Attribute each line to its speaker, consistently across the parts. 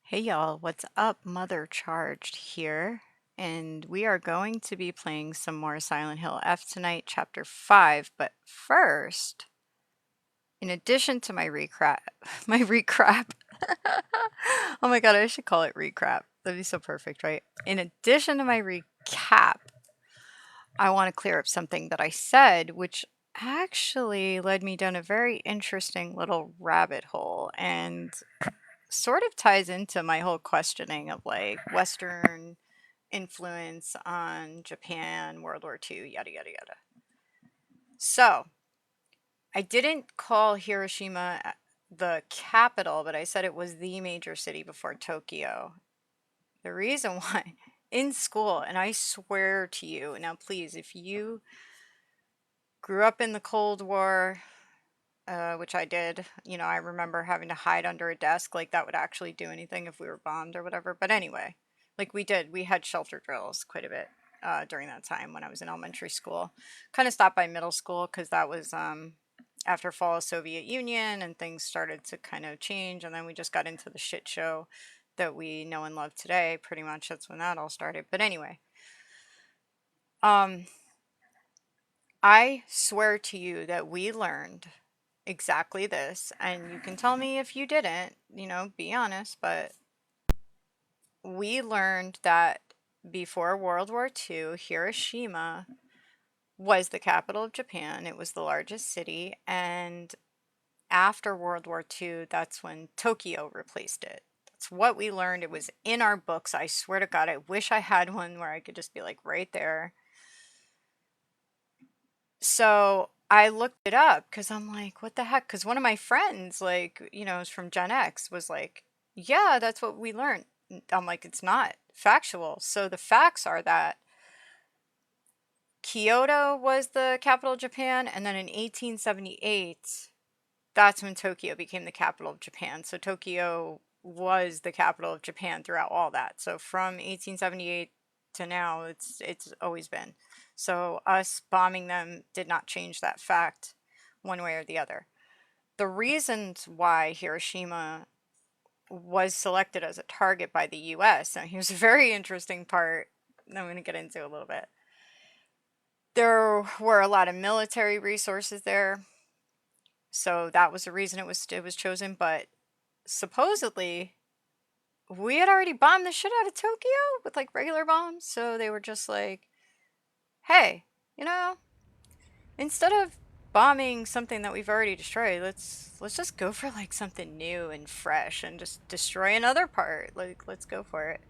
Speaker 1: Hey y'all, what's up? Mother Charged here, and we are going to be playing some more Silent Hill F tonight, Chapter 5. But first, in addition to my recap, my recap. Oh my god, I should call it recap. That'd be so perfect, right? In addition to my recap, I want to clear up something that I said, which actually led me down a very interesting little rabbit hole, and sort of ties into my whole questioning of like Western influence on Japan, World War II, yada, yada, yada. So I didn't call Hiroshima the capital, but I said it was the major city before Tokyo. The reason why, in school, and I swear to you, now please, if you grew up in the Cold War, which I did, I remember having to hide under a desk, like that would actually do anything if we were bombed or whatever. But anyway, like we had shelter drills quite a bit during that time when I was in elementary school. Kind of stopped by middle school because that was after fall of Soviet Union and things started to kind of change, and then we just got into the shit show that we know and love today. Pretty much that's when that all started. But anyway, um, I swear to you that we learned exactly this, and you can tell me if you didn't, be honest, but we learned that before World War II, Hiroshima was the capital of Japan. It was the largest city, and after World War II, that's when Tokyo replaced it. That's what we learned. It was in our books. I swear to God, I wish I had one where I could just be like right there. So I looked it up because I'm like, what the heck? Because one of my friends, like, is from Gen X, was like, yeah, that's what we learned. I'm like, it's not factual. So the facts are that Kyoto was the capital of Japan, and then in 1878, that's when Tokyo became the capital of Japan. So Tokyo was the capital of Japan throughout all that. So from 1878 to now, it's always been. So us bombing them did not change that fact one way or the other. The reasons why Hiroshima was selected as a target by the US, and here's a very interesting part that I'm going to get into a little bit. There were a lot of military resources there, so that was the reason it was chosen, but supposedly we had already bombed the shit out of Tokyo with like regular bombs, so they were just like, hey, you know, instead of bombing something that we've already destroyed, let's just go for like something new and fresh and just destroy another part. Like, let's go for it.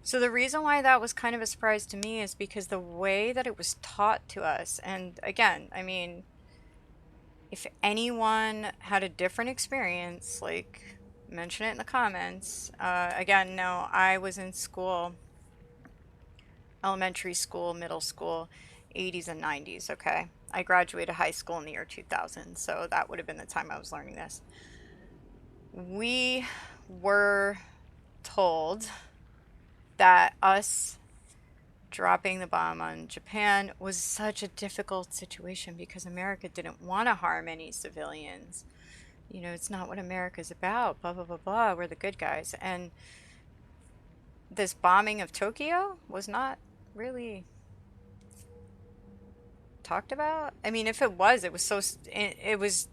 Speaker 1: So the reason why that was kind of a surprise to me is because the way that it was taught to us, and again, I mean, if anyone had a different experience, like mention it in the comments. Again, no, I was in school, elementary school, middle school, 80s and 90s, okay? I graduated high school in the year 2000, so that would have been the time I was learning this. We were told that us dropping the bomb on Japan was such a difficult situation because America didn't want to harm any civilians. It's not what America's about, blah, blah, blah, blah. We're the good guys. And this bombing of Tokyo was not really talked about. I mean, if it was, it was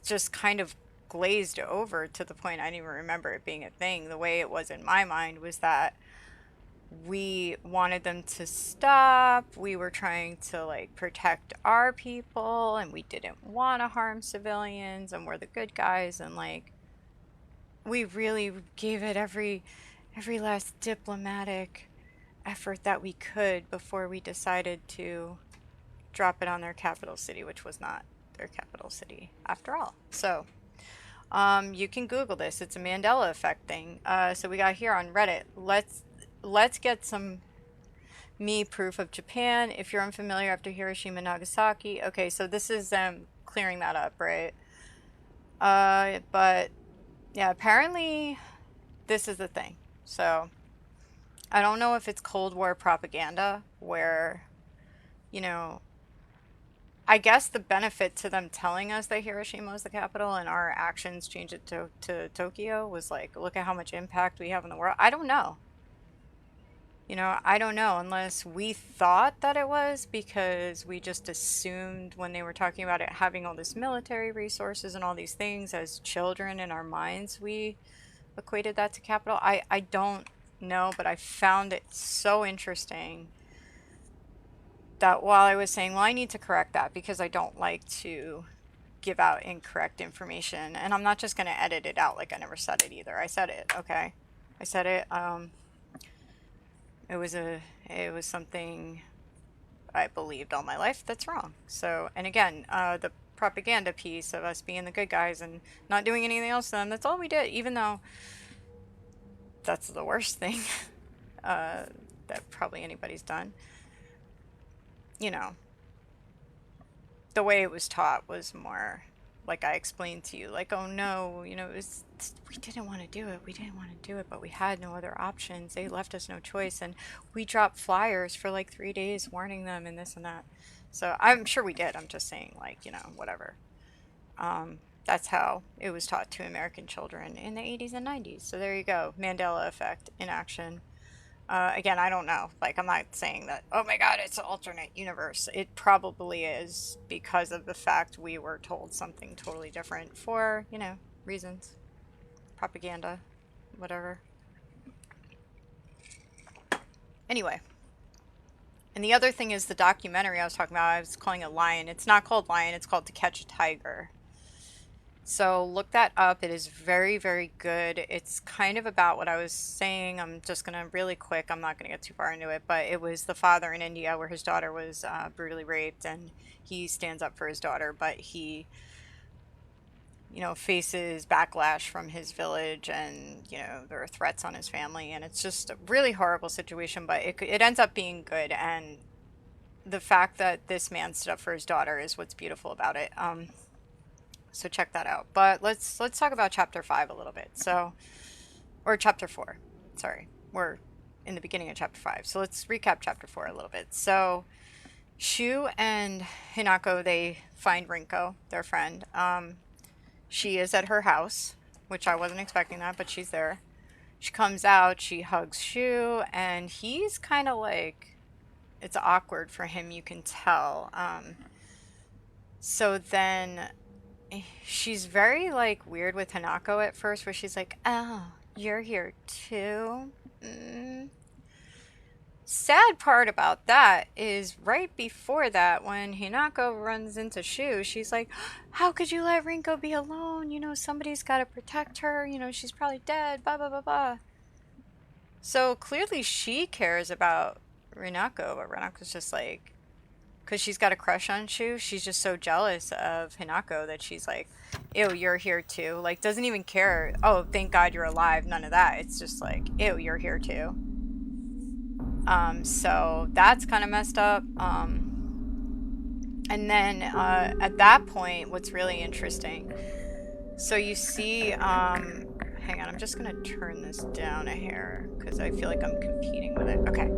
Speaker 1: just kind of glazed over to the point I didn't even remember it being a thing. The way it was in my mind was that we wanted them to stop. We were trying to like protect our people and we didn't want to harm civilians and we're the good guys, and like we really gave it every last diplomatic effort that we could before we decided to drop it on their capital city, which was not their capital city after all. So, you can Google this. It's a Mandela effect thing. So we got here on Reddit. Let's get some me proof of Japan. If you're unfamiliar, after Hiroshima, Nagasaki. Okay, so this is clearing that up, right? But yeah, apparently this is the thing. So I don't know if it's Cold War propaganda where, you know, I guess the benefit to them telling us that Hiroshima was the capital and our actions changed it to Tokyo was like, look at how much impact we have in the world. I don't know. You know, I don't know unless we thought that it was because we just assumed when they were talking about it having all this military resources and all these things as children in our minds, we equated that to capital. I don't know, but I found it so interesting that while I was saying, well, I need to correct that because I don't like to give out incorrect information, and I'm not just going to edit it out like I never said it either. I said it, okay? I said it. It was something I believed all my life that's wrong. So, and again, the propaganda piece of us being the good guys and not doing anything else to them, that's all we did, even though that's the worst thing that probably anybody's done. You know, the way it was taught was more like I explained to you, like, oh no, you know, we didn't want to do it. We didn't want to do it, but we had no other options. They left us no choice. And we dropped flyers for like 3 days warning them and this and that. So I'm sure we did. I'm just saying, like, you know, whatever. That's how it was taught to American children in the 80s and 90s. So there you go. Mandela effect in action. Again, I don't know. Like, I'm not saying that, oh my God, it's an alternate universe. It probably is because of the fact we were told something totally different for, you know, reasons. Propaganda, whatever. Anyway. And the other thing is the documentary I was talking about, I was calling it Lion. It's not called Lion, it's called To Catch a Tiger. So look that up. It is very, very good. It's kind of about what I was saying. I'm just going to really quick, I'm not going to get too far into it, but it was the father in India where his daughter was brutally raped, and he stands up for his daughter, but he, you know, faces backlash from his village, and, you know, there are threats on his family, and it's just a really horrible situation, but it ends up being good. And the fact that this man stood up for his daughter is what's beautiful about it. So check that out. But let's talk about chapter 5 a little bit. So, or chapter 4. Sorry. We're in the beginning of chapter 5. So let's recap chapter 4 a little bit. So Shu and Hinako, they find Rinko, their friend. She is at her house, which I wasn't expecting that, but she's there. She comes out, she hugs Shu, and he's kind of like, it's awkward for him, you can tell. So then she's very like weird with Hinako at first, where she's like, oh, you're here too? Sad part about that is right before that, when Hinako runs into Shu, she's like, how could you let Rinko be alone? You know, somebody's got to protect her. You know, she's probably dead, blah, blah, blah, blah. So clearly she cares about Hinako, but Rinako's just like, because she's got a crush on Shu, she's just so jealous of Hinako that she's like, ew, you're here too. Like, doesn't even care, oh, thank God you're alive, none of that. It's just like, ew, you're here too. So that's kind of messed up. And then at that point, what's really interesting, so you see, hang on, I'm just going to turn this down a hair because I feel like I'm competing with it. Okay.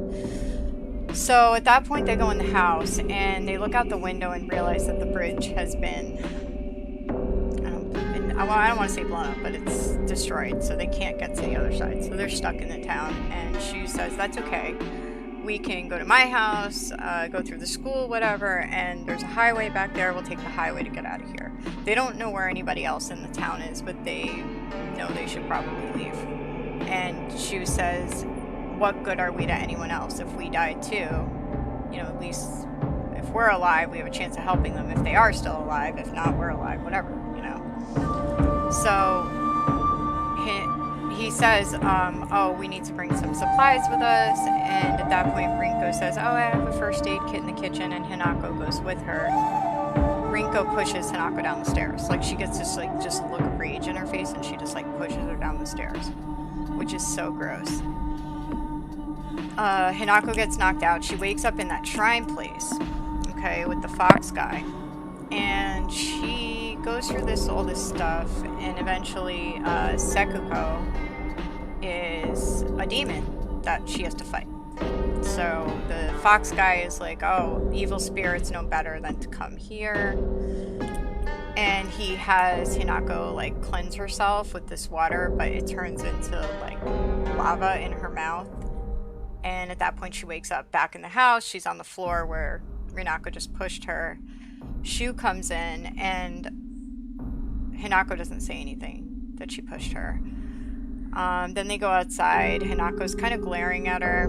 Speaker 1: So at that point, they go in the house and they look out the window and realize that the bridge has been, I don't want to say blown up, but it's destroyed, so they can't get to the other side. So they're stuck in the town, and Shu says, that's okay. We can go to my house, go through the school, whatever, and there's a highway back there. We'll take the highway to get out of here. They don't know where anybody else in the town is, but they know they should probably leave. And Shu says, what good are we to anyone else if we die too? You know, at least if we're alive, we have a chance of helping them if they are still alive. If not, we're alive, whatever, you know. So he says, oh, we need to bring some supplies with us. And at that point, Rinko says, oh, I have a first aid kit in the kitchen, and Hinako goes with her. Rinko pushes Hinako down the stairs. Like, she gets this, like, just look of rage in her face, and she just, like, pushes her down the stairs, which is so gross. Hinako gets knocked out. She wakes up in that shrine place, okay, with the fox guy. And she goes through all this stuff, and eventually Sekuko is a demon that she has to fight. So the fox guy is like, oh, evil spirits know better than to come here. And he has Hinako like cleanse herself with this water, but it turns into like lava in her mouth. And at that point she wakes up back in the house. She's on the floor where Rinako just pushed her. Shu comes in and Hinako doesn't say anything that she pushed her. Then they go outside. Hinako's kind of glaring at her,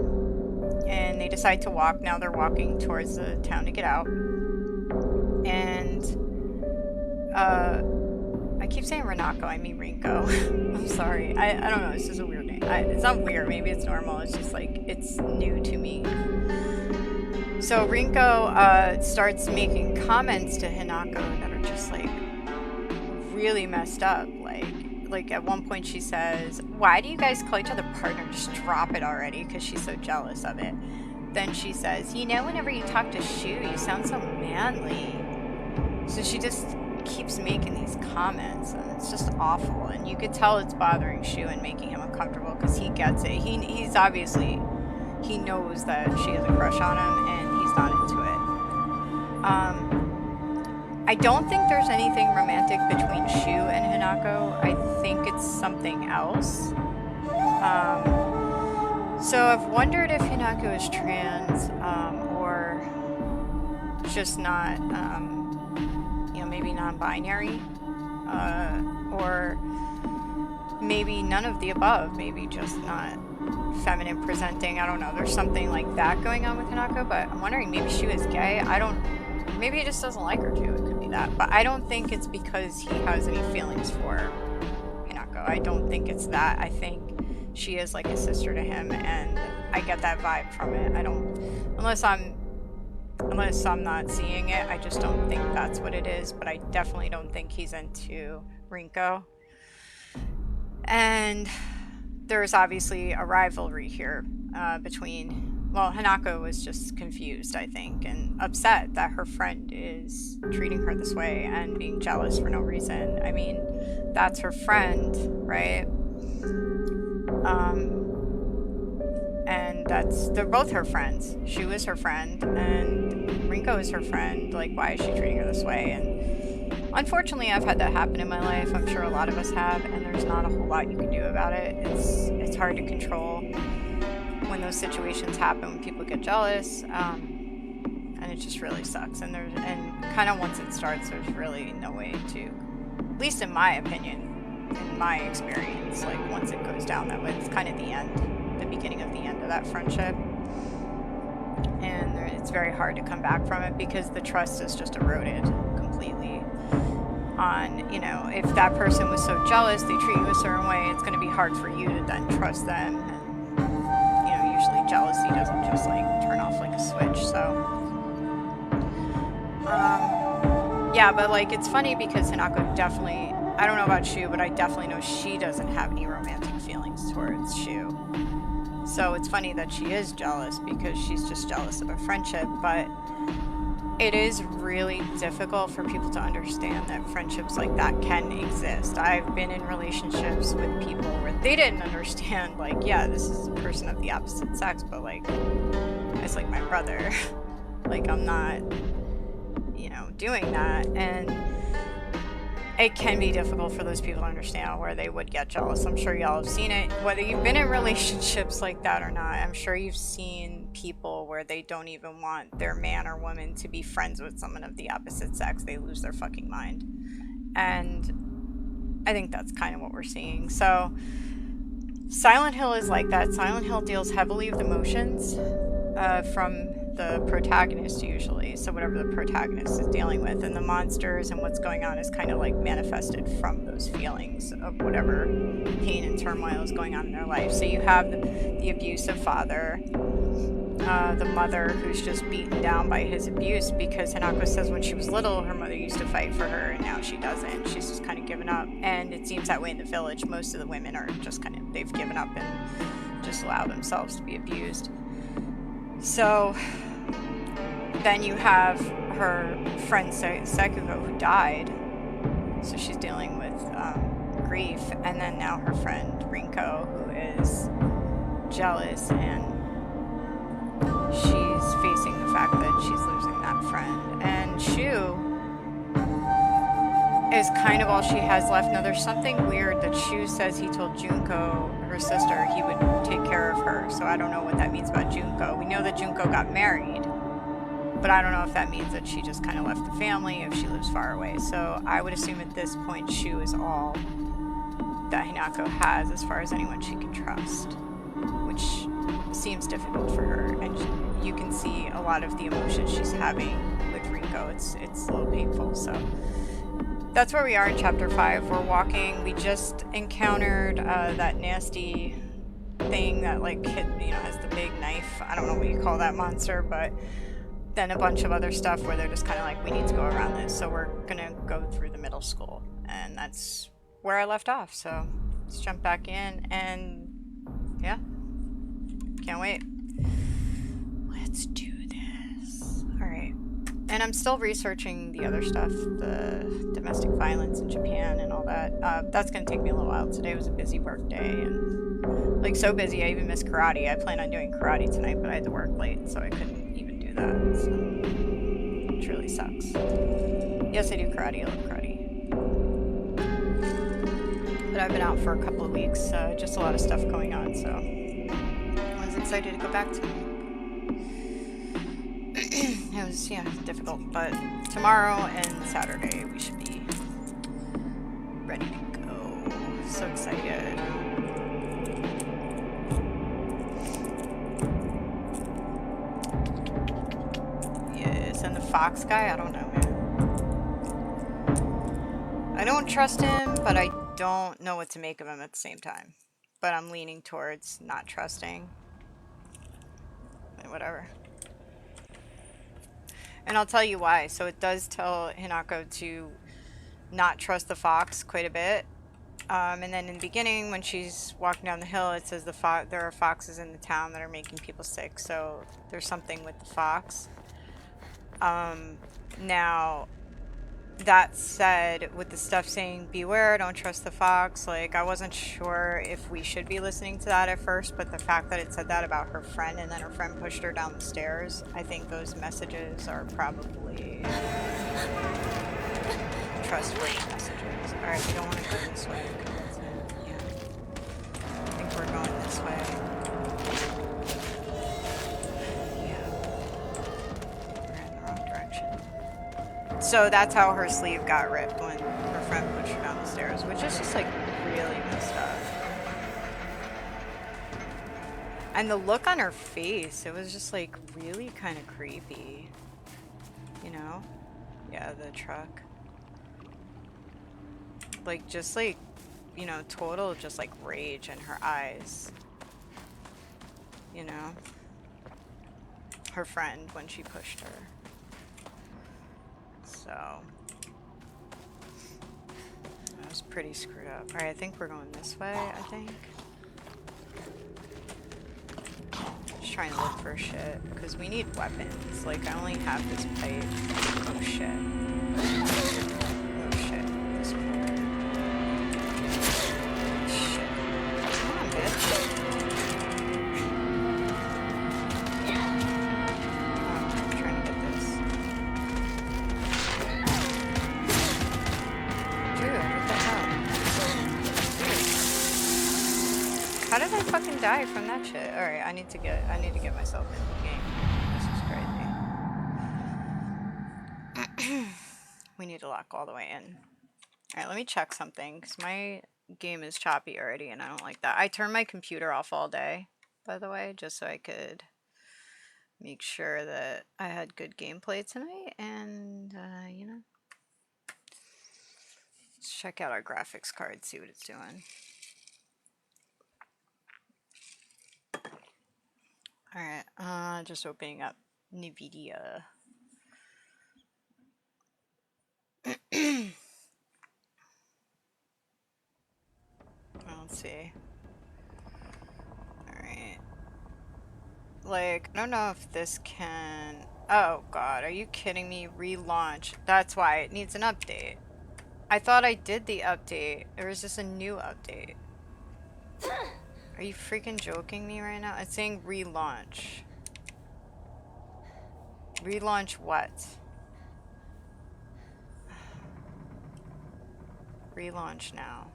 Speaker 1: and they decide to walk. Now they're walking towards the town to get out. And I keep saying Rinako, I mean Rinko. I'm sorry. I don't know. It's just a weird name. It's not weird. Maybe it's normal. It's just like, it's new to me. So Rinko starts making comments to Hinako that are just like really messed up. Like at one point she says, why do you guys call each other partner? Just drop it already, because she's so jealous of it. Then she says, you know, whenever you talk to Shu, you sound so manly. So she just keeps making these comments, and it's just awful. And you could tell it's bothering Shu and making him uncomfortable, because he gets it. He's obviously, he knows that she has a crush on him, and he's not into it. I don't think there's anything romantic between Shu and Hinako. I think it's something else. So I've wondered if Hinako is trans, or just not, you know, maybe non-binary, or maybe none of the above, maybe just not feminine presenting. I don't know. There's something like that going on with Hinako, but I'm wondering maybe Shu is gay. Maybe he just doesn't like her too. It could be that. But I don't think it's because he has any feelings for Hinako. I don't think it's that. I think she is like a sister to him, and I get that vibe from it. I don't, unless I'm not seeing it, I just don't think that's what it is. But I definitely don't think he's into Rinko. And there's obviously a rivalry here between, well, Hinako was just confused, I think, and upset that her friend is treating her this way and being jealous for no reason. I mean, that's her friend, right? And they're both her friends. Shu is her friend, and Rinko is her friend. Like, why is she treating her this way? And unfortunately, I've had that happen in my life. I'm sure a lot of us have, and there's not a whole lot you can do about it. It's hard to control when those situations happen, when people get jealous, and it just really sucks. And kind of once it starts, there's really no way to, at least in my opinion, in my experience, like once it goes down that way, it's kind of the beginning of the end of that friendship. And it's very hard to come back from it, because the trust is just eroded completely. On, you know, if that person was so jealous, they treat you a certain way, it's going to be hard for you to then trust them. And, you know, usually jealousy doesn't just like turn off like a switch. So yeah, but like it's funny because Hinako definitely, I don't know about Shu, but I definitely know she doesn't have any romantic feelings towards Shu. So it's funny that she is jealous, because she's just jealous of a friendship. But it is really difficult for people to understand that friendships like that can exist. I've been in relationships with people where they didn't understand, like, yeah, this is a person of the opposite sex, but like, it's like my brother. Like, I'm not, you know, doing that. And it can be difficult for those people to understand, where they would get jealous. I'm sure y'all have seen it, whether you've been in relationships like that or not. I'm sure you've seen people where they don't even want their man or woman to be friends with someone of the opposite sex. They lose their fucking mind. And I think that's kind of what we're seeing. So Silent Hill is like that. Silent Hill deals heavily with emotions from the protagonist usually. So whatever the protagonist is dealing with, and the monsters and what's going on is kind of like manifested from those feelings of whatever pain and turmoil is going on in their life. So you have the abusive father, the mother who's just beaten down by his abuse, because Hinako says when she was little, her mother used to fight for her, and now she doesn't. She's just kind of given up. And it seems that way in the village. Most of the women are just kind of, they've given up and just allow themselves to be abused. So then you have her friend Sekugo, who died, so she's dealing with grief. And then now her friend Rinko, who is jealous and she's facing the fact that she's losing that friend. And Shu is kind of all she has left. Now, there's something weird that Shu says he told Junko, her sister, he would take care of her. So I don't know what that means about Junko. We know that Junko got married, but I don't know if that means that she just kind of left the family, if she lives far away. So I would assume at this point Shu is all that Hinako has as far as anyone she can trust, which seems difficult for her. And you can see a lot of the emotions she's having with Rinko. It's a little painful. So that's where we are in chapter 5. We're walking. We just encountered that nasty thing that like has the big knife. I don't know what you call that monster, but then a bunch of other stuff where they're just kind of like, we need to go around this. So we're gonna go through the middle school, and that's where I left off. So let's jump back in, and yeah, can't wait. Let's do this. All right. And I'm still researching the other stuff, the domestic violence in Japan and all that. That's going to take me a little while. Today was a busy work day, and like so busy I even missed karate. I planned on doing karate tonight, but I had to work late, so I couldn't even do that. So, which really sucks. Yes, I do karate. I love karate. But I've been out for a couple of weeks, just a lot of stuff going on, so I was excited to go back to it. It was, yeah, difficult, but tomorrow and Saturday we should be ready to go. So excited. Yes, and the fox guy, I don't know, man. I don't trust him, but I don't know what to make of him at the same time. But I'm leaning towards not trusting. Whatever. And I'll tell you why. So it does tell Hinako to not trust the fox quite a bit. And then in the beginning, when she's walking down the hill, it says there are foxes in the town that are making people sick. So there's something with the fox. Now, that said, with the stuff saying beware, don't trust the fox, like I wasn't sure if we should be listening to that at first, but the fact that it said that about her friend and then her friend pushed her down the stairs, I think those messages are probably trustworthy messages. Alright, we don't want to go this way. Yeah. I think we're going this way. So that's how her sleeve got ripped when her friend pushed her down the stairs, which is just like really messed up. And the look on her face, it was just like really kind of creepy. You know? Yeah, the truck. Like just like, you know, total just like rage in her eyes. You know? Her friend when she pushed her. So that was pretty screwed up. Alright, I think we're going this way, I think. Just trying to look for shit, because we need weapons. Like, I only have this pipe. Oh shit. Oh shit. This one. Shit. Come on, bitch. How did I fucking die from that shit? Alright, I need to get myself in the game. This is crazy. We need to lock all the way in. Alright, let me check something, because my game is choppy already, and I don't like that. I turned my computer off all day, by the way, just so I could make sure that I had good gameplay tonight, and, you know. Let's check out our graphics card, see what it's doing. Alright, just opening up NVIDIA. Let's see. Alright. Like, I don't know if this can... Oh god, are you kidding me? Relaunch. That's why it needs an update. I thought I did the update. Or is this a new update? Are you freaking joking me right now? It's saying relaunch. Relaunch what? Relaunch now.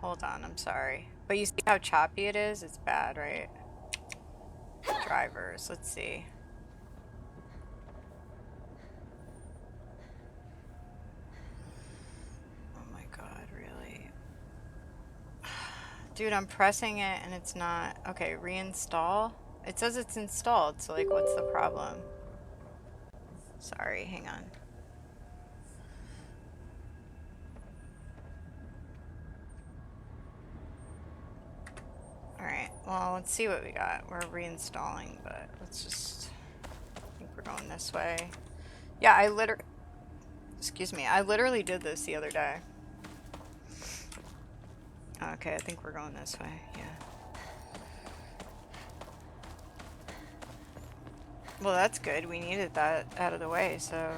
Speaker 1: Hold on, I'm sorry. But you see how choppy it is? It's bad, right? Drivers, let's see. Oh my god, really? Dude, I'm pressing it and it's not... Okay, reinstall? It says it's installed, so like, what's the problem? Sorry, hang on. Alright, well, let's see what we got. We're reinstalling, but let's just... I think we're going this way. Yeah, I literally... Excuse me, I literally did this the other day. Okay, I think we're going this way, yeah. Well, that's good. We needed that out of the way, so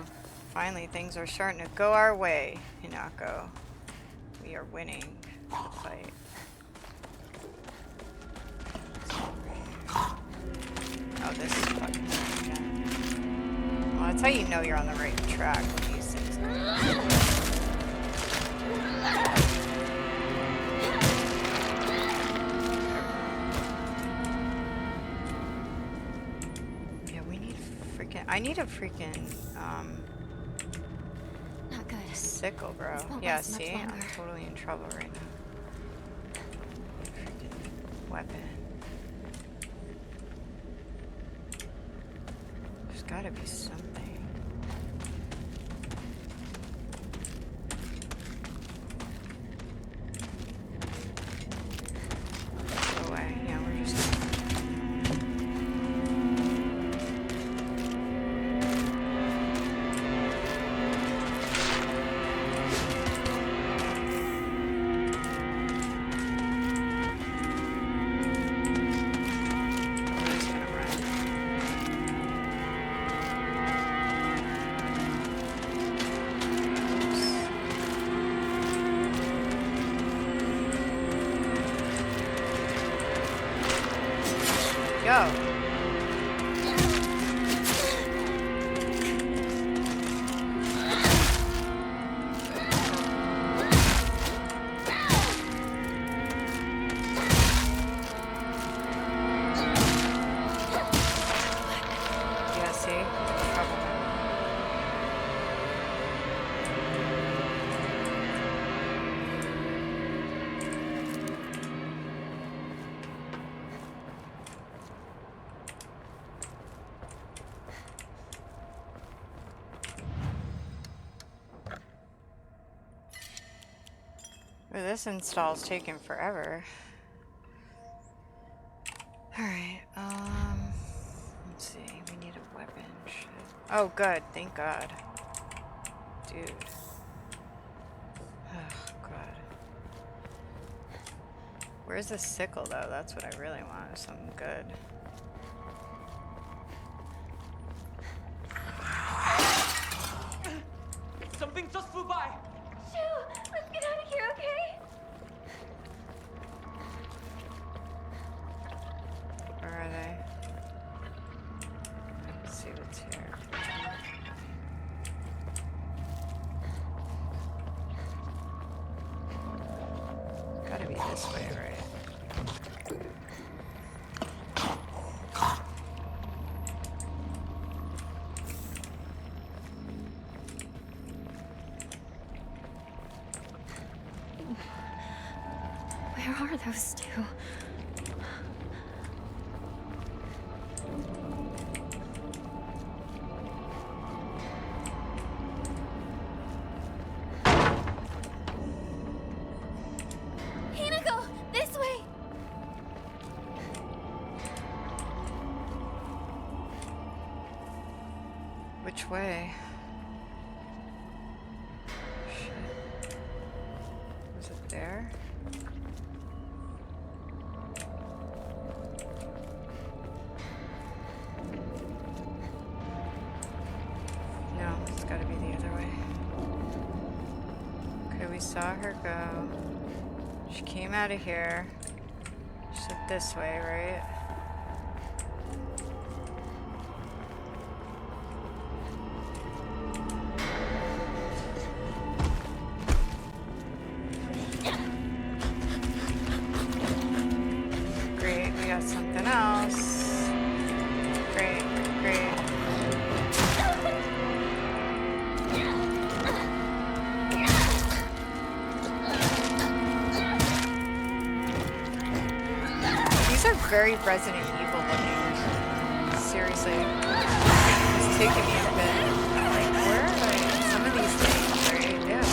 Speaker 1: finally things are starting to go our way, Hinako. We are winning the fight. Oh, this is fucking bad, yeah. Well, that's how you know you're on the right track when these things go. Yeah, we need freaking... I need a freaking,
Speaker 2: Not good.
Speaker 1: sickle, bro. Yeah, see? I'm totally in trouble right now. Freaking weapon. There's gotta be something. Go away. Yeah, we're just... Go. Yeah, see? Trouble. Well, this install's taking forever. Alright, let's see, we need a weapon. Shit. Oh, good, thank God. Dude. Oh, God. Where's the sickle, though? That's what I really want, something good.
Speaker 3: Something just flew by!
Speaker 2: Shu, let's get out of here, okay?
Speaker 1: Where are they? Let's see what's here. Gotta be this way, right?
Speaker 2: Where are those two? Hinako, this way!
Speaker 1: Which way? Shit. Was it there? No, it's gotta be the other way. Okay, we saw her go. She came out of here. She said this way, right? very Resident Evil looking. Seriously. It's taking me a bit. Like, where are they? Some of these things are, yeah.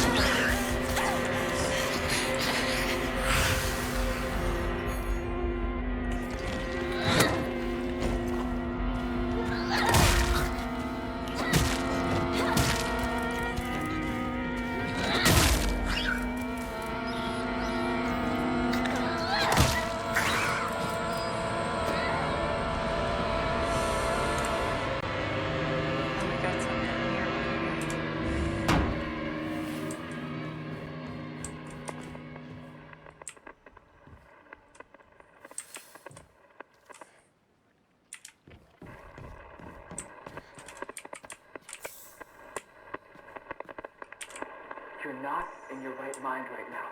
Speaker 3: You're not in your right mind right now.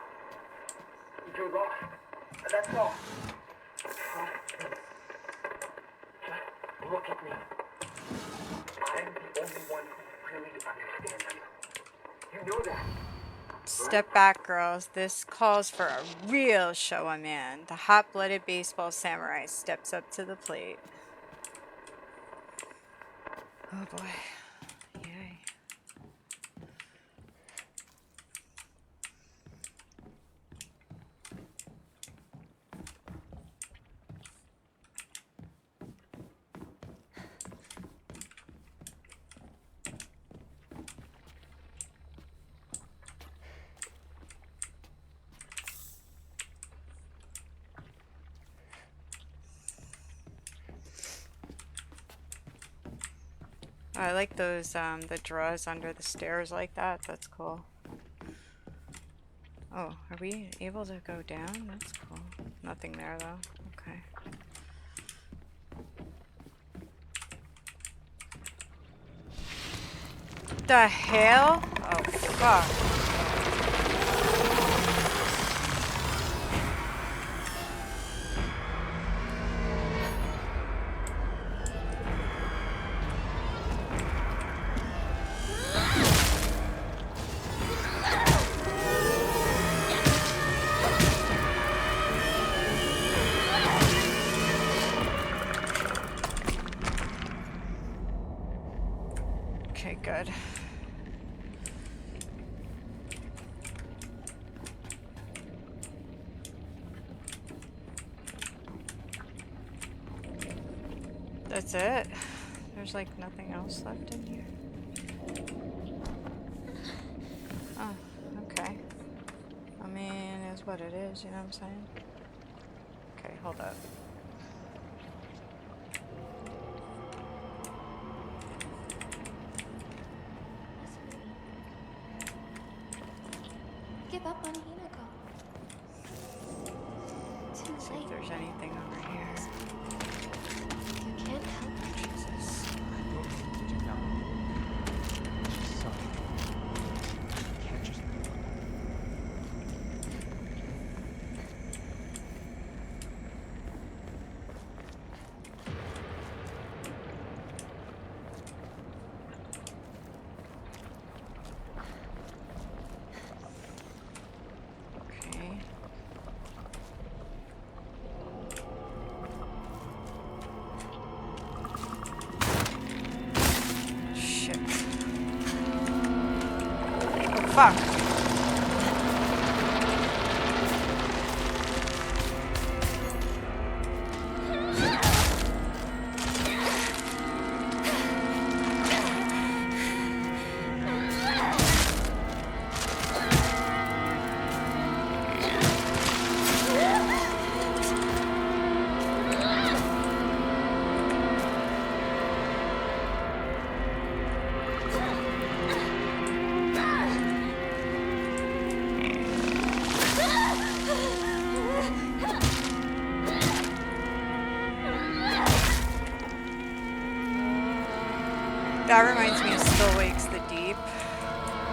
Speaker 3: You're lost. That's all. Trust me. Just look at me. I'm the only one who really understands you. You know that.
Speaker 1: Step back, girls. This calls for a real show man. The hot-blooded baseball samurai steps up to the plate. Oh boy. Yay. I like those, the drawers under the stairs like that. That's cool. Oh, are we able to go down? That's cool. Nothing there, though. Okay. The hell? Oh, fuck. Okay, good. That's it? There's like nothing else left in here? Oh, okay. I mean, it is what it is, you know what I'm saying? Okay, hold up.
Speaker 2: Give up on Hinako. Too
Speaker 1: See
Speaker 2: late.
Speaker 1: if there's anything over here.
Speaker 2: You can't help her.
Speaker 1: Jesus.
Speaker 3: I don't need to know. Son, you can't just leave.
Speaker 1: Okay. Shit. Oh, fuck. That reminds me of Still Wakes the Deep,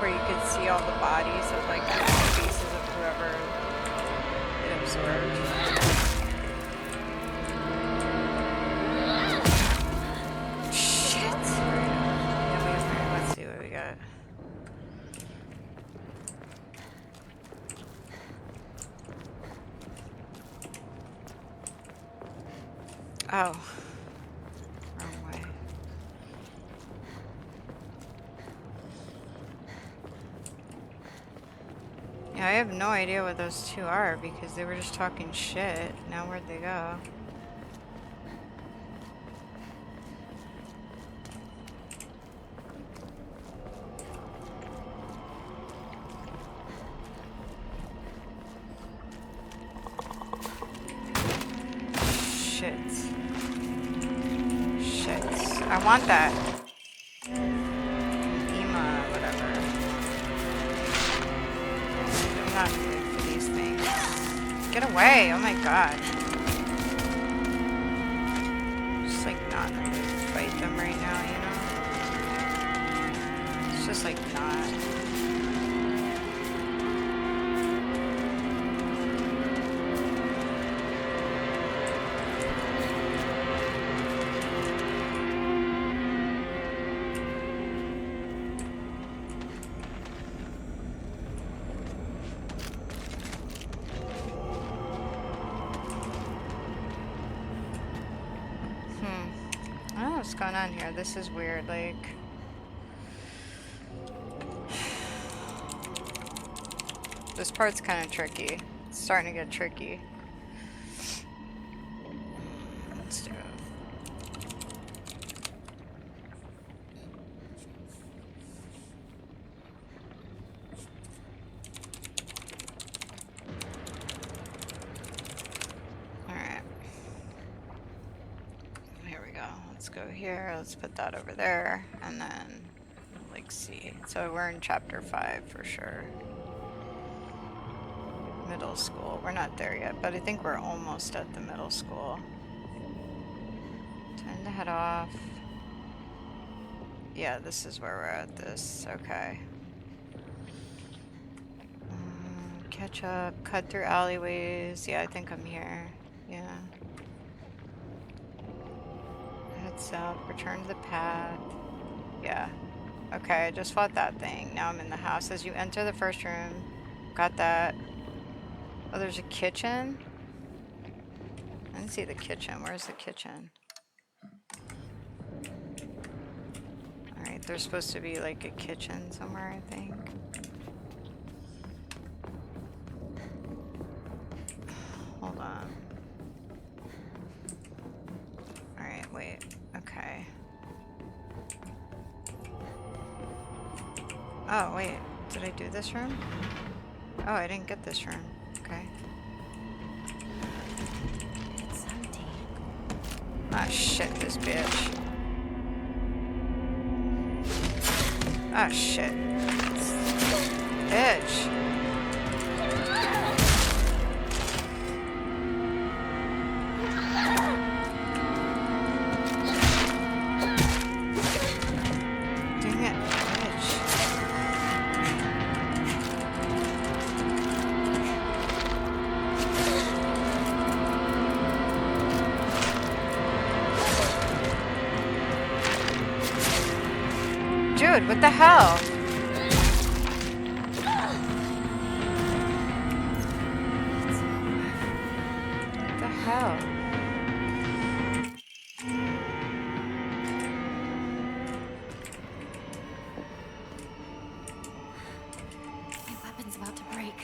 Speaker 1: where you could see all the bodies of like the faces of whoever it absorbed. Shit! Yeah, let's see what we got. Oh. Wrong way. Yeah, I have no idea what those two are because they were just talking shit. Now where'd they go? Shit. Shit. I want that. Ema, whatever. I'm not good for these things. Get away! Oh my god. Just like not in the mood to fight them right now, you know? It's just like not. I don't know what's going on here. This is weird, like... This part's kind of tricky. It's starting to get tricky. Let's do it. Alright. Here we go. Let's go here. Let's put that over there. And then, like, see. So we're in chapter 5 for sure. Middle school. We're not there yet, but I think we're almost at the middle school. Time to head off. Yeah, this is where we're at this. Okay. Catch up. Cut through alleyways. Yeah, I think I'm here. Yeah. Head south. Return to the path. Yeah. Okay, I just fought that thing. Now I'm in the house. As you enter the first room. Got that. Oh, there's a kitchen? I didn't see the kitchen. Where's the kitchen? Alright, there's supposed to be like a kitchen somewhere, I think. Hold on. Alright, wait. Okay. Oh, wait. Did I do this room? Oh, I didn't get this room. Okay.
Speaker 2: It's empty.
Speaker 1: Ah, shit, this bitch. Ah, shit. Bitch. Dang it, bitch. Dude, what the hell? What the hell?
Speaker 2: My weapon's about to break.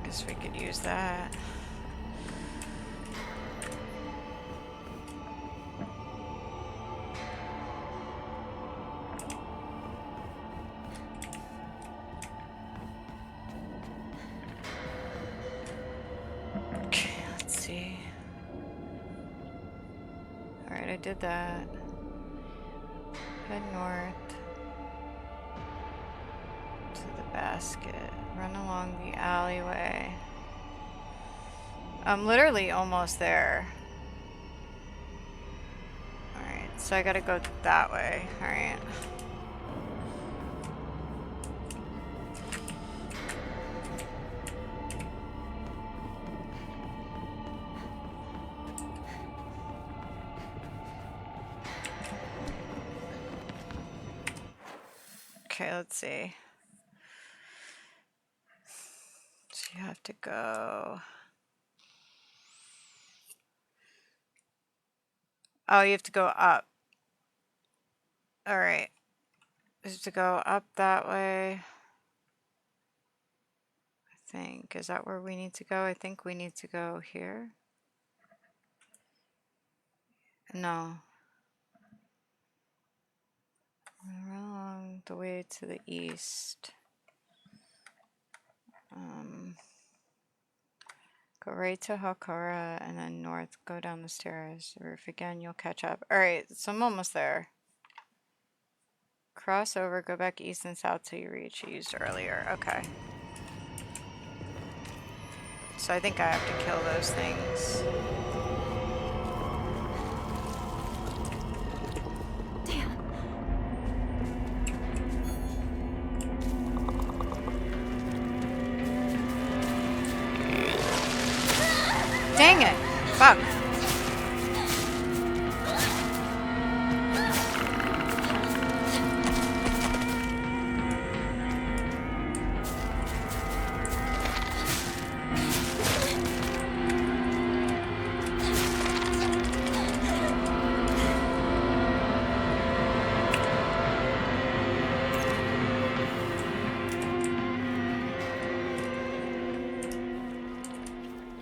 Speaker 1: Guess we could use that. Okay, let's see. Alright, I did that. Head north to the basket. Run along the alleyway. I'm literally almost there. Alright, so I gotta go that way. Alright. Okay, let's see. So you have to go Oh, you have to go up. Alright. You have to go up that way. I think. Is that where we need to go? I think we need to go here. No. Run along the way to the east. Go right to Hakara and then north. Go down the stairs. Roof again, you'll catch up. Alright, so I'm almost there. Cross over, go back east and south till you reach used earlier. Okay. So I think I have to kill those things.
Speaker 2: Damn.
Speaker 1: Dang it! Fuck.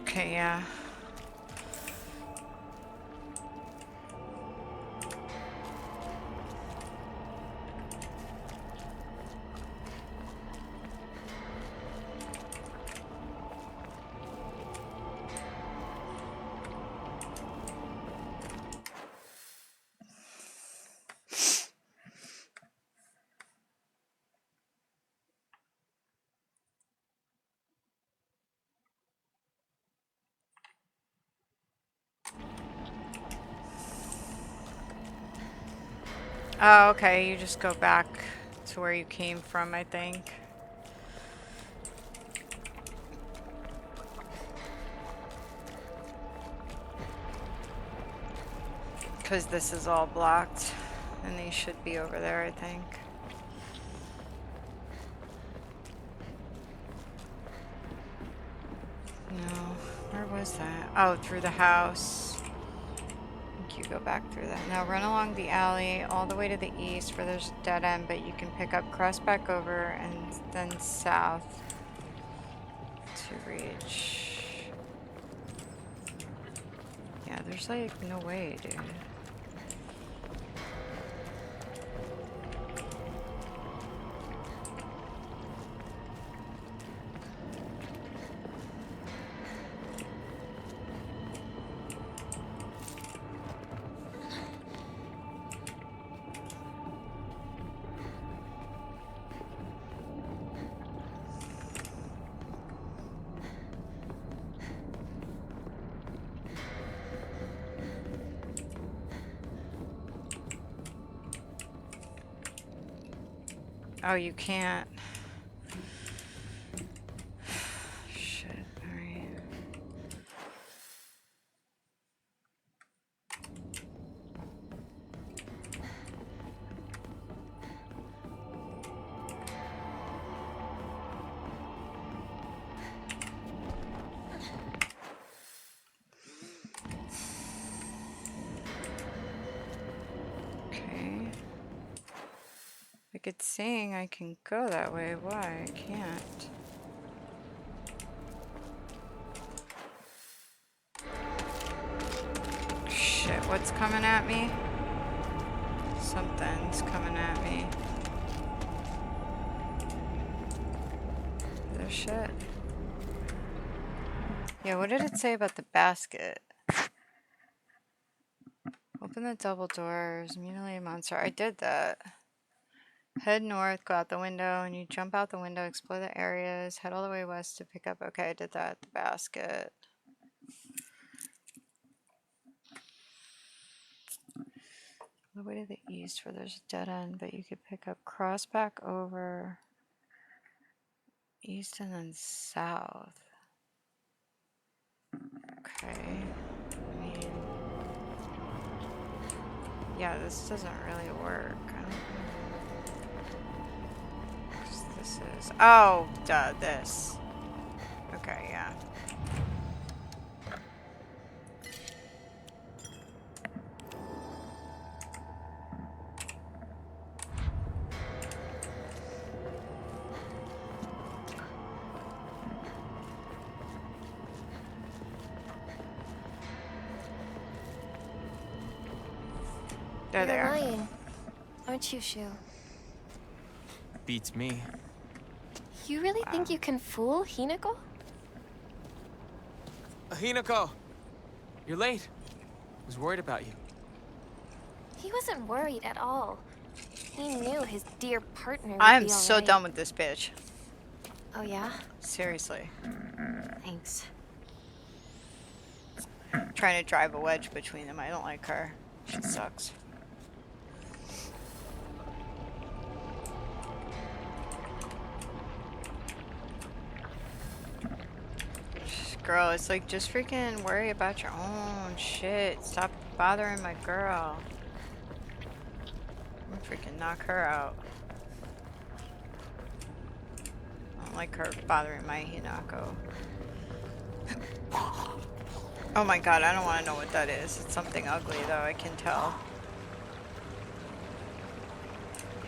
Speaker 1: Okay, yeah. Oh, okay, you just go back to where you came from, I think. Because this is all blocked. And they should be over there, I think. No. Where was that? Oh, through the house. I think you go back through that. Now run along the alley all the way to the east where there's a dead end, but you can pick up, cross back over, and then south to reach. Yeah, there's like no way, dude. Oh, you can't. Shit, alright. Okay. Like it's saying I can go that way. Why? I can't. Shit, what's coming at me? Something's coming at me. This shit. Yeah, what did it say about the basket? Open the double doors, mutilate a monster. I did that. Head north, go out the window, and you jump out the window, explore the areas, head all the way west to pick up. Okay, I did that. The basket. All the way to the east where there's a dead end, but you could pick up, cross back over east and then south. Okay. I mean, yeah, this doesn't really work. I don't know. 'Cause this is, oh, duh, this. Okay, yeah. There they
Speaker 2: You're
Speaker 1: are.
Speaker 2: lying, aren't you, Shu?
Speaker 4: Beats me.
Speaker 2: You really
Speaker 1: Wow.
Speaker 2: think you can fool Hinako?
Speaker 4: Hinako! You're late. I was worried about you.
Speaker 2: He wasn't worried at all. He knew his dear partner would
Speaker 1: I'm
Speaker 2: be
Speaker 1: so
Speaker 2: alright.
Speaker 1: done with this bitch.
Speaker 2: Oh yeah?
Speaker 1: Seriously.
Speaker 2: Thanks.
Speaker 1: Trying to drive a wedge between them. I don't like her. She sucks. Girl, it's like just freaking worry about your own shit. Stop bothering my girl. I'm gonna freaking knock her out. I don't like her bothering my Hinako. Oh my god, I don't want to know what that is. It's something ugly though, I can tell.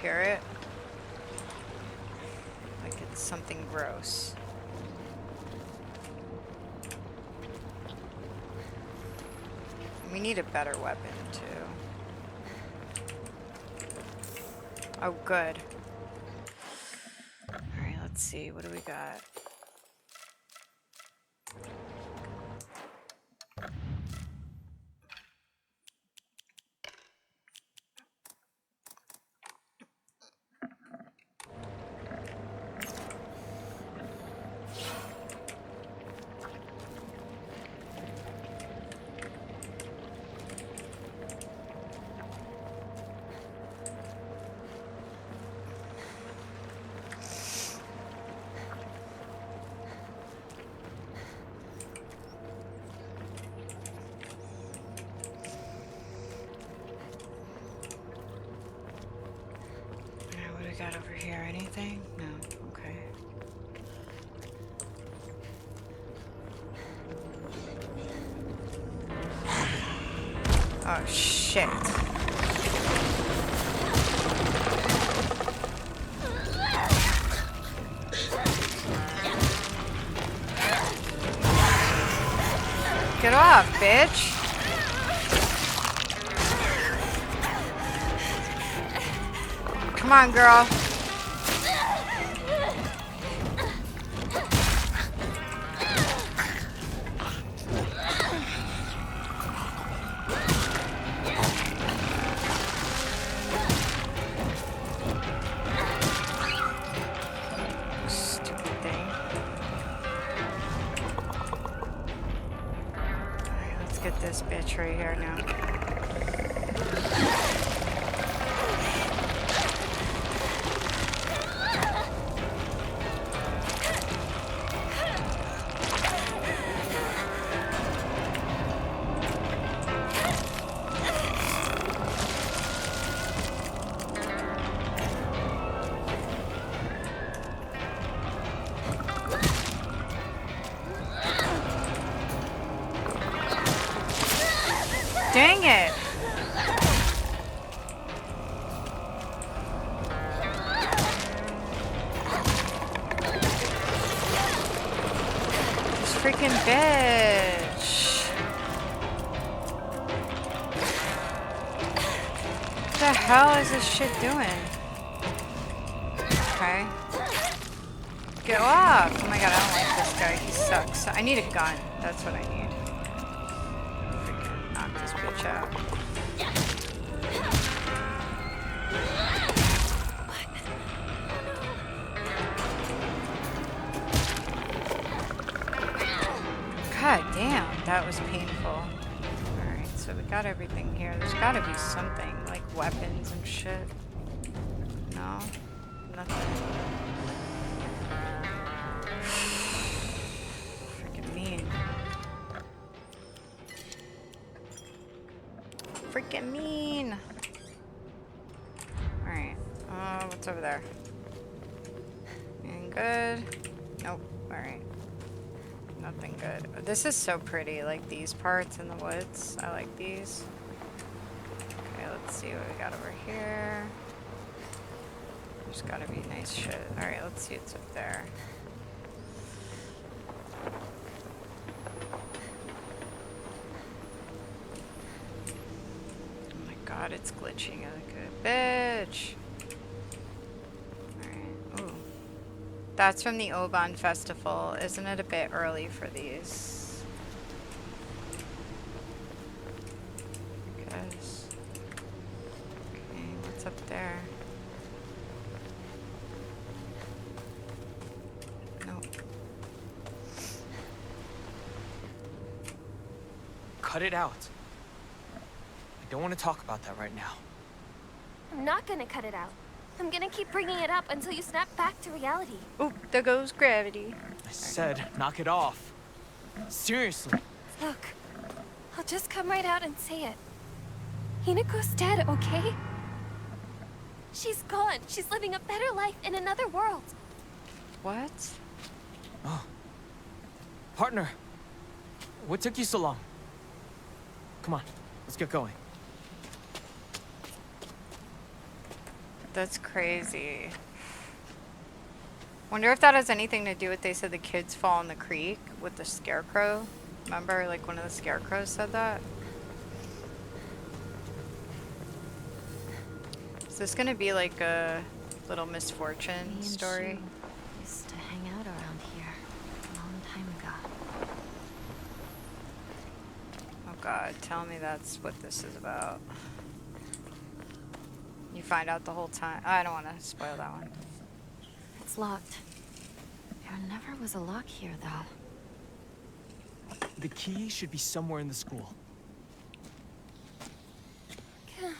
Speaker 1: Hear it? Like it's something gross. We need a better weapon too. Oh good. Alright, let's see. What do we got? What do we got over here? Anything? No. Okay. Oh shit. Get off, bitch. Come on, girl. Stupid thing. Alright, let's get this bitch right here now. Dang it! This freaking bitch. What the hell is this shit doing? Okay. Get off! Oh my god, I don't like this guy. He sucks. I need a gun. That's what I need. Freaking knock this bitch out. God damn, that was painful. Alright, so we got everything here. There's gotta be something, like weapons and shit. No? Nothing. Freaking mean. Freaking mean! Alright, what's over there? Anything good? Nope, alright. Nothing good. This is so pretty, like these parts in the woods. I like these. Okay, let's see what we got over here. There's gotta be nice shit. Alright, let's see what's up there. Oh my god. God, it's glitching like a bitch. Alright, ooh. That's from the Oban Festival. Isn't it a bit early for these? Guess. Okay, what's up there? Nope.
Speaker 4: Cut it out. I don't want to talk about that right now.
Speaker 2: I'm not gonna cut it out. I'm gonna keep bringing it up until you snap back to reality.
Speaker 1: Oop, there goes gravity.
Speaker 4: I said, knock it off. Seriously.
Speaker 2: Look, I'll just come right out and say it. Hinako's dead, okay? She's gone. She's living a better life in another world.
Speaker 1: What?
Speaker 4: Oh. Partner. What took you so long? Come on, let's get going.
Speaker 1: That's crazy. Wonder if that has anything to do with they said the kids fall in the creek with the scarecrow. Remember, like one of the scarecrows said that? Is this gonna be like a little misfortune
Speaker 5: Me and
Speaker 1: story?
Speaker 5: Shu used to hang out around here a long time ago.
Speaker 1: Oh God, tell me that's what this is about. You find out the whole time. I don't want to spoil that one.
Speaker 5: It's locked. There never was a lock here, though.
Speaker 4: The key should be somewhere in the school.
Speaker 2: Can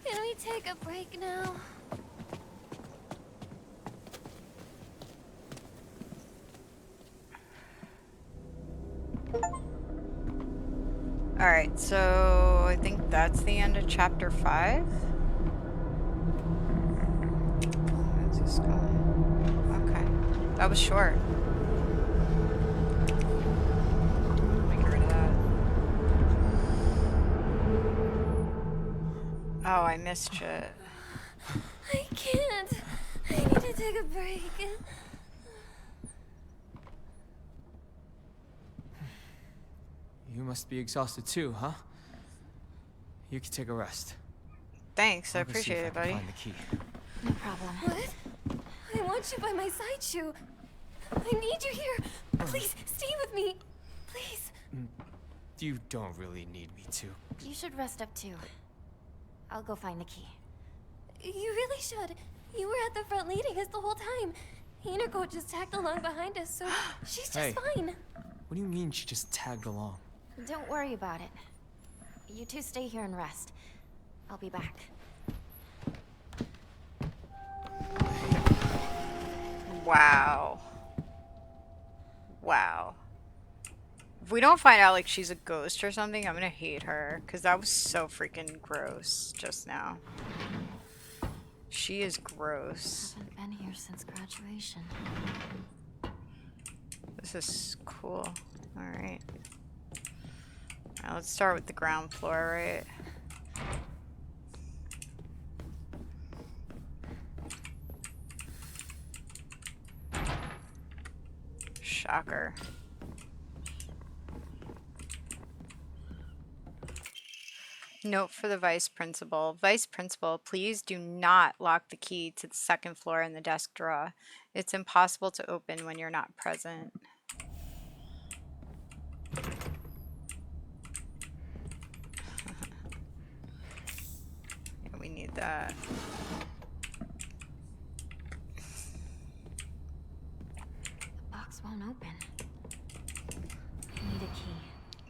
Speaker 2: we take a break now?
Speaker 1: Alright, so I think that's the end of chapter 5. Where's this going? Okay. That was short. Let me get rid of that. Oh, I missed shit.
Speaker 2: I can't. I need to take a break.
Speaker 4: You must be exhausted too, huh? You can take a rest.
Speaker 1: Thanks, I
Speaker 4: I'll go see
Speaker 1: appreciate
Speaker 4: if I
Speaker 1: it,
Speaker 4: can
Speaker 1: buddy.
Speaker 4: Find the key.
Speaker 5: No problem.
Speaker 2: What? I want you by my side, Shu. I need you here. Please, stay with me. Please.
Speaker 4: You don't really need me to.
Speaker 5: You should rest up, too. I'll go find the key.
Speaker 2: You really should. You were at the front leading us the whole time. Hinako just tagged along behind us, so she's just
Speaker 4: Hey.
Speaker 2: fine.
Speaker 4: What do you mean she just tagged along?
Speaker 5: Don't worry about it. You two stay here and rest. I'll be back.
Speaker 1: Wow. Wow. If we don't find out like she's a ghost or something, I'm gonna hate her. Because that was so freaking gross just now. She is gross.
Speaker 5: Haven't been here since graduation.
Speaker 1: This is cool. Alright. Now let's start with the ground floor, right? Shocker. Note for the vice principal. Vice principal, please do not lock the key to the second floor in the desk drawer. It's impossible to open when you're not present. Yeah, we need that.
Speaker 5: The box won't open. I need a key.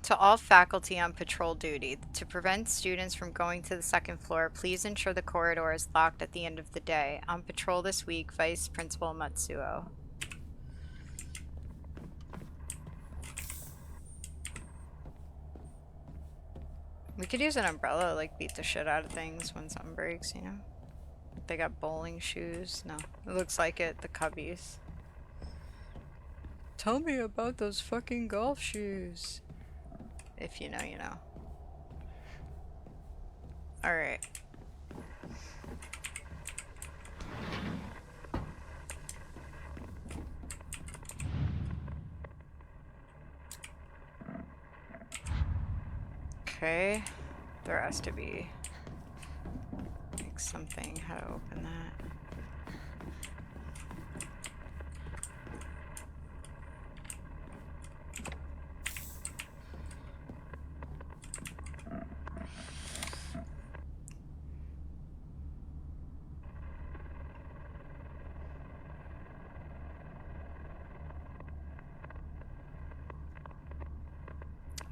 Speaker 1: To all faculty on patrol duty, to prevent students from going to the second floor, please ensure the corridor is locked at the end of the day. On patrol this week, Vice Principal Matsuo. We could use an umbrella, like beat the shit out of things when something breaks, you know? They got bowling shoes. No, it looks like it, the cubbies. Tell me about those fucking golf shoes. If you know, you know. Alright. Okay. There has to be. something. How to open that.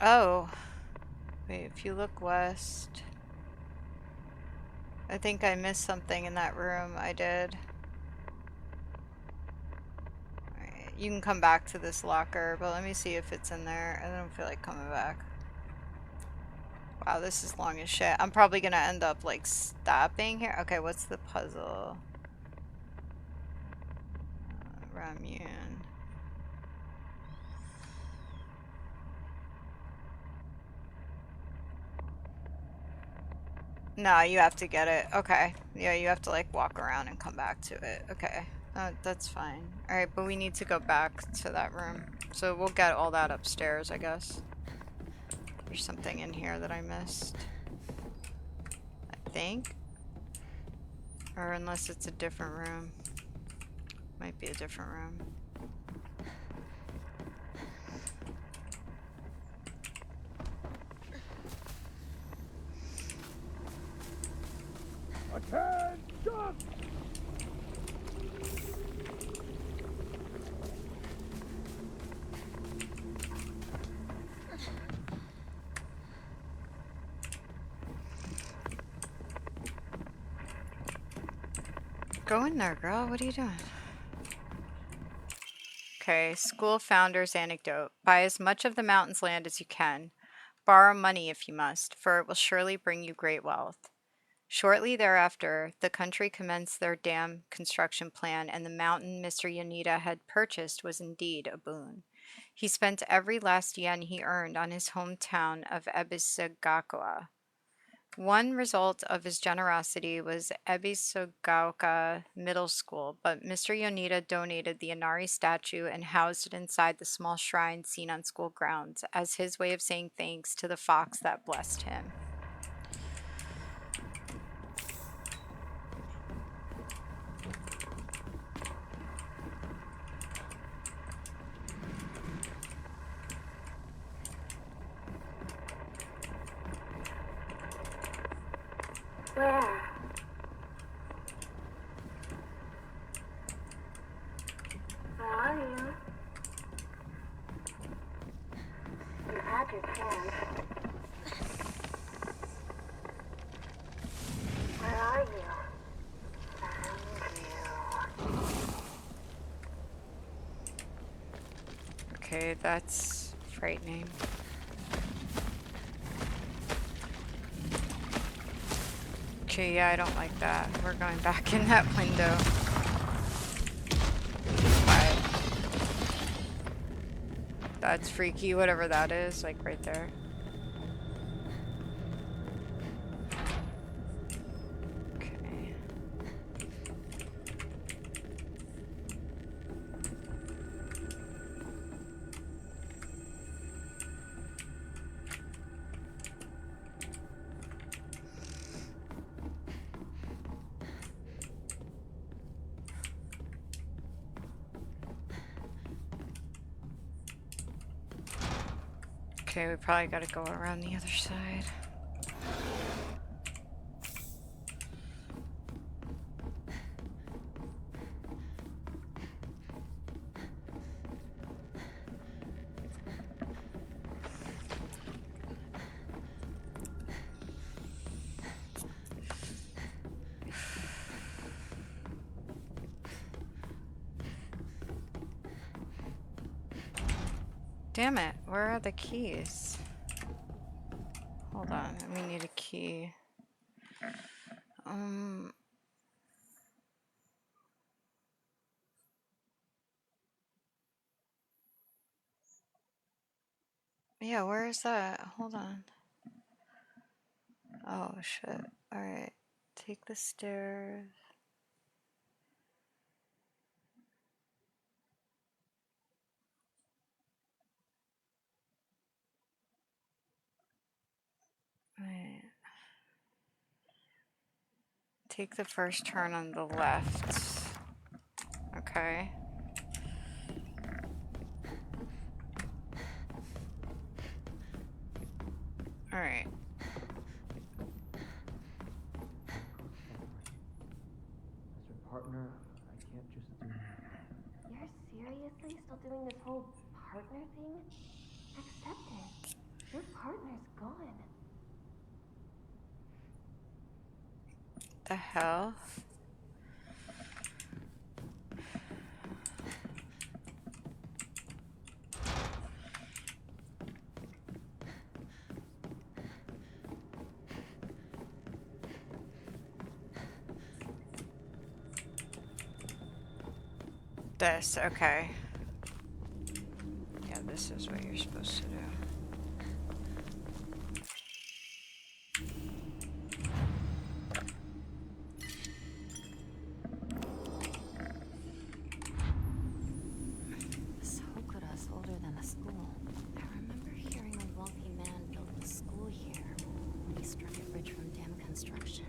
Speaker 1: Oh, wait, if you look west, I think I missed something in that room. I did. Alright, you can come back to this locker, but let me see if it's in there. I don't feel like coming back. Wow, this is long as shit. I'm probably gonna end up like stopping here. Okay, what's the puzzle? Ramune. No, you have to get it. Okay. Yeah, you have to like walk around and come back to it. Okay. That's fine. Alright, but we need to go back to that room. So we'll get all that upstairs, I guess. There's something in here that I missed. I think. Or unless it's a different room. Might be a different room.
Speaker 6: Attention!
Speaker 1: Go in there, girl. What are you doing? Okay, school founder's anecdote. Buy as much of the mountain's land as you can. Borrow money if you must, for it will surely bring you great wealth. Shortly thereafter, the country commenced their dam construction plan, and the mountain Mr. Yoneda had purchased was indeed a boon. He spent every last yen he earned on his hometown of Ebisagawa. One result of his generosity was Ebisagaoka Middle School, but Mr. Yoneda donated the Inari statue and housed it inside the small shrine seen on school grounds as his way of saying thanks to the fox that blessed him.
Speaker 2: Where? Where are you? You had your chance. Where are you?
Speaker 1: Okay, that's frightening. Okay, yeah, I don't like that. We're going back in that window. Quiet. That's freaky, whatever that is, like right there. Okay. Okay, we probably gotta go around the other side. Damn it, where are the keys? Hold on, we need a key. Yeah, where is that? Hold on. Oh, shit. Alright. Take the stairs. Right. Take the first turn on the left. Okay. All right.
Speaker 4: As your partner, I can't just do.
Speaker 2: You're seriously still doing this whole partner thing? Accept it. Your partner's gone.
Speaker 1: The hell? This, okay. Yeah, this is what you're supposed to do.
Speaker 5: This Hokura's older than the school. I remember hearing a wealthy man built the school here when he struck it rich from dam construction.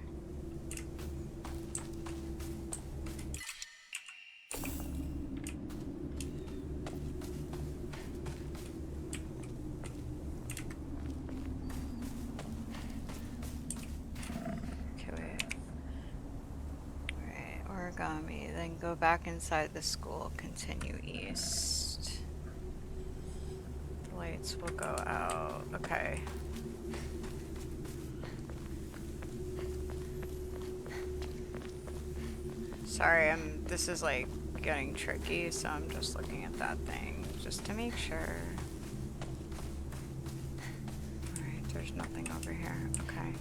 Speaker 1: Okay, wait. Alright, origami. Then go back inside the school. Continue east. The lights will go out. Okay. Sorry, this is like getting tricky, so I'm just looking at that thing just to make sure. Alright, there's nothing over here. Okay.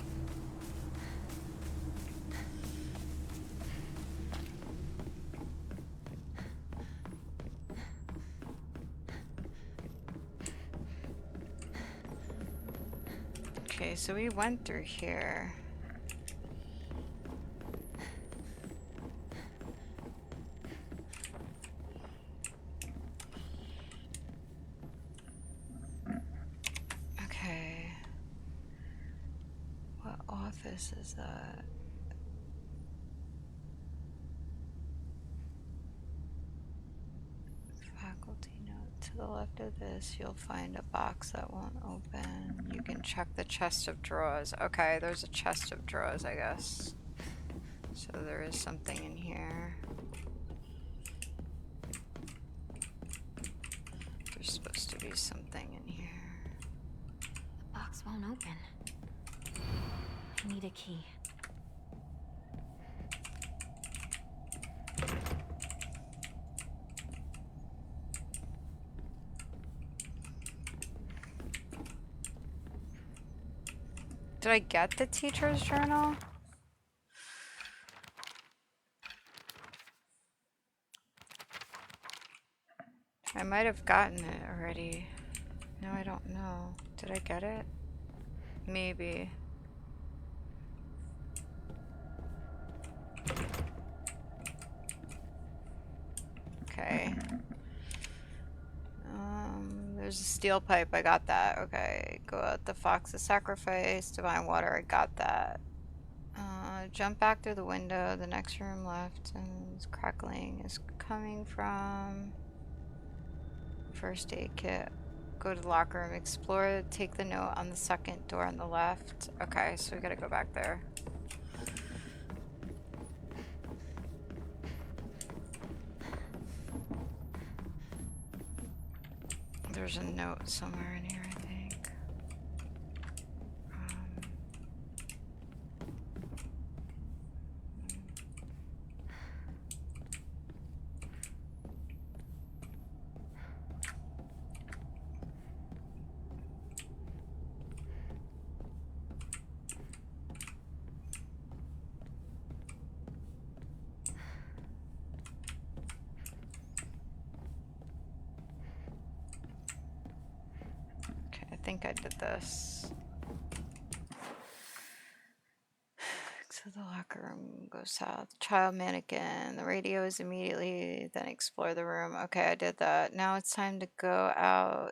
Speaker 1: Okay, so we went through here. Okay. What office is that? Faculty note. To the left of this, you'll find a box that won't open. You can check the chest of drawers. Okay, there's a chest of drawers, I guess. So there is something in here. There's supposed to be something in here.
Speaker 5: The box won't open. I need a key.
Speaker 1: Did I get the teacher's journal? I might have gotten it already. No, I don't know. Did I get it? Maybe. Okay. There's a steel pipe. I got that. Okay. Go out the fox's sacrifice. Divine water. I got that. Jump back through the window. The next room left and it's crackling is coming from first aid kit. Go to the locker room. Explore. Take the note on the second door on the left. Okay, so we gotta go back there. There's a note somewhere in here, I think. Okay, I think I did this. To the locker room, go south. Child mannequin. The radio is immediately, then explore the room. Okay, I did that. Now it's time to go out.